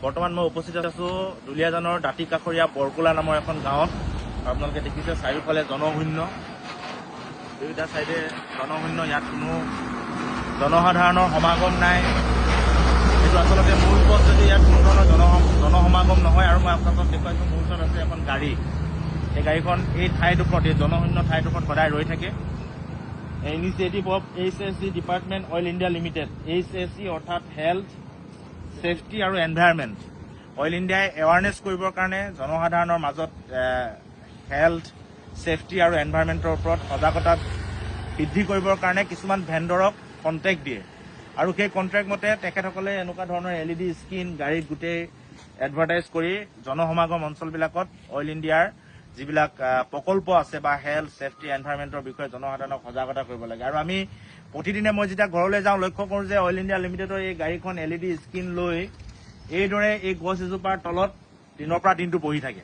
বৰ্তমান মই উপস্থিত আছো দুলীয়াজানৰ দাঁতিকাষৰীয়া বৰকোলা নামৰ এখন গাঁৱত। আপোনালোকে দেখিছে চাৰিওফালে জনশূন্য, দুয়োটা চাইডে জনশূন্য, ইয়াত কোনো জনসাধাৰণৰ সমাগম নাই। এইটো আচলতে মূল পথ, যদি ইয়াত কোনো ধৰণৰ জনসমাগম নহয়। আৰু মই আপোনালোকক দেখুৱাইছো মোৰ ওচৰত আছে এখন গাড়ী। এই গাড়ীখন এই ঠাইডোখৰত, এই জনশূন্য ঠাইডোখৰত সদায় ৰৈ থাকে। Initiative of HSE department oil India limited, HSE অৰ্থাৎ হেল্থ, ছেফটি আৰু এনভাইৰনমেণ্ট। অইল ইণ্ডিয়াই এৱাৰনেছ কৰিবৰ কাৰণে জনসাধাৰণৰ মাজত হেল্থ, ছেফটি আৰু এনভাইৰনমেণ্টৰ ওপৰত সজাগতা বৃদ্ধি কৰিবৰ কাৰণে কিছুমান ভেণ্ডৰক কণ্ট্ৰেক্ট দিয়ে। আৰু সেই কণ্ট্ৰেক্ট মতে তেখেতসকলে এনেকুৱা ধৰণৰ LED স্ক্ৰীণ গাড়ীত গোটেই এডভাৰটাইজ কৰি জনসমাগম অঞ্চলবিলাকত অইল ইণ্ডিয়াৰ যিবিলাক প্ৰকল্প আছে বা হেল্থ, ছেফটি, এনভাইৰনমেণ্টৰ বিষয়ে জনসাধাৰণক সজাগতা কৰিব লাগে। আৰু আমি প্ৰতিদিনে মই যেতিয়া ঘৰলৈ যাওঁ লক্ষ্য কৰোঁ যে অইল ইণ্ডিয়া লিমিটেডৰ এই গাড়ীখন LED স্ক্ৰীণ লৈ এইদৰে এই গছ এজোপাৰ তলত দিনৰ পৰা দিনটো বহি থাকে।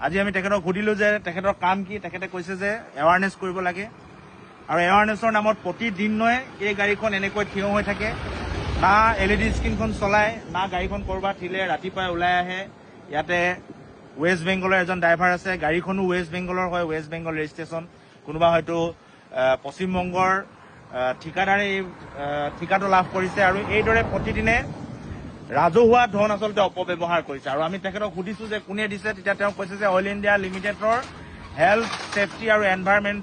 আজি আমি তেখেতক সুধিলো যে তেখেতৰ কাম কি। তেখেতে কৈছে যে এৱাৰনেছ কৰিব লাগে। আৰু এৱাৰনেছৰ নামত প্ৰতিদিনেই এই গাড়ীখন এনেকৈ থিয় হৈ থাকে, না LED স্ক্ৰীণখন চলায়, না গাড়ীখন ক'ৰবাত থিলে ৰাতিপুৱাই ওলাই আহে। ইয়াতে ৱেষ্ট বেংগলৰ এজন ড্ৰাইভাৰ আছে, গাড়ীখনো ৱেষ্ট বেংগলৰ হয়, ৱেষ্ট বেংগল ৰেজিষ্ট্ৰেশ্যন। কোনোবা হয়তো পশ্চিমবংগৰ ঠিকাদাৰে এই ঠিকাটো লাভ কৰিছে। আৰু এইদৰে প্ৰতিদিনে ৰাজহুৱা ধন আচলতে অপব্যৱহাৰ কৰিছে। আৰু আমি তেখেতক সুধিছো যে কোনে দিছে, তেতিয়া তেওঁ কৈছে যে অইল ইণ্ডিয়া লিমিটেডৰ হেল্থ, ছেফটি আৰু এনভাইৰনমেণ্ট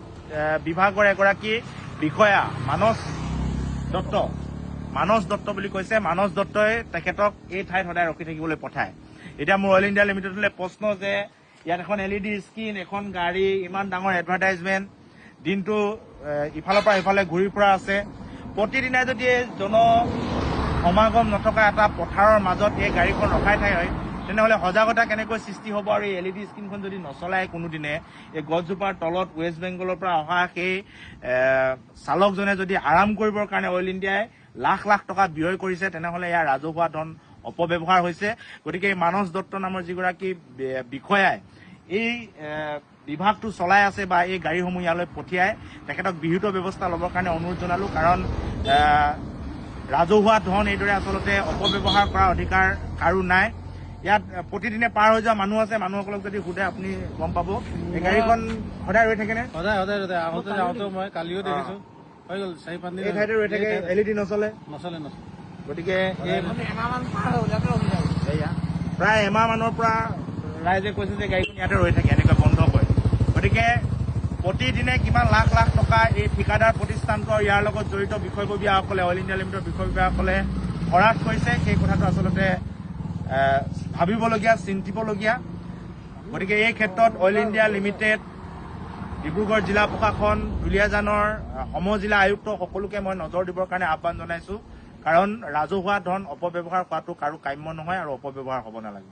বিভাগৰ এগৰাকী বিষয়া মানস দত্ত বুলি কৈছে। মানস দত্তই তেখেতক এই ঠাইত সদায় ৰখি থাকিবলৈ পঠায়। এতিয়া মোৰ অইল ইণ্ডিয়া লিমিটেডলৈ প্ৰশ্ন যে ইয়াত এখন LED স্ক্ৰীণ, এখন গাড়ী, ইমান ডাঙৰ এডভাৰটাইজমেণ্ট, দিনটো ইফালৰ পৰা ইফালে ঘূৰি ফুৰা আছে। প্ৰতিদিনাই যদি সমাগম নথকা এটা পথাৰৰ মাজত এই গাড়ীখন ৰখাই ঠাই হয়, তেনেহ'লে সজাগতা কেনেকৈ সৃষ্টি হ'ব? আৰু এই LED স্ক্ৰীণখন যদি নচলায় কোনোদিনে, এই গছজোপাৰ তলত ৱেষ্ট বেংগলৰ পৰা অহা সেই চালকজনে যদি আৰাম কৰিবৰ কাৰণে অইল ইণ্ডিয়াই লাখ লাখ টকা ব্যয় কৰিছে, তেনেহ'লে ইয়াৰ ৰাজহুৱা ধন অপব্যৱহাৰ হৈছে। গতিকে এই মানস দত্ত নামৰ যিগৰাকী বিষয়াই এই বিভাগটো চলাই আছে বা এই গাড়ীসমূহ ইয়ালৈ পঠিয়াই, তেখেতক বিহিত ব্যৱস্থা ল'বৰ কাৰণে অনুৰোধ জনালো। কাৰণ ৰাজহুৱা ধন এইদৰে আচলতে অপব্যৱহাৰ কৰাৰ অধিকাৰ কাৰো নাই। ইয়াত প্ৰতিদিনে পাৰ হৈ যোৱা মানুহ আছে, মানুহসকলক যদি সোধে আপুনি গম পাব। এই গাড়ীখন সদায় ৰৈ থাকেনে? সদায় আগতে যাওঁতেও মই কালিও দেখিছো, হৈ গ'ল 4-5 দিন এই ঠাইতে ৰৈ থাকে। LED নচলে। গতিকে প্ৰায় এমাহ মানৰ পৰা ৰাইজে কৈছে যে গাড়ীখন ইয়াতে ৰৈ থাকে, এনেকৈ বন্ধ কৰে। গতিকে প্ৰতিদিনে কিমান লাখ লাখ টকা এই ঠিকাদাৰ প্ৰতিষ্ঠানটো ইয়াৰ লগত জড়িত বিষয়ববীয়াসকলে, অইল ইণ্ডিয়া লিমিটেডৰ বিষয়ববীয়াসকলে খৰচ কৰিছে, সেই কথাটো আচলতে ভাবিবলগীয়া, চিন্তিবলগীয়া। গতিকে এই ক্ষেত্ৰত অইল ইণ্ডিয়া লিমিটেড, ডিব্ৰুগড় জিলা প্ৰশাসন, দুলীয়াজানৰ সমজিলা আয়ুক্ত সকলোকে মই নজৰ দিবৰ কাৰণে আহ্বান জনাইছো। কাৰণ ৰাজহুৱা ধন অপব্যৱহাৰ কৰাটো কাৰো কাম্য নহয় আৰু অপব্যৱহাৰ হ'ব নালাগে।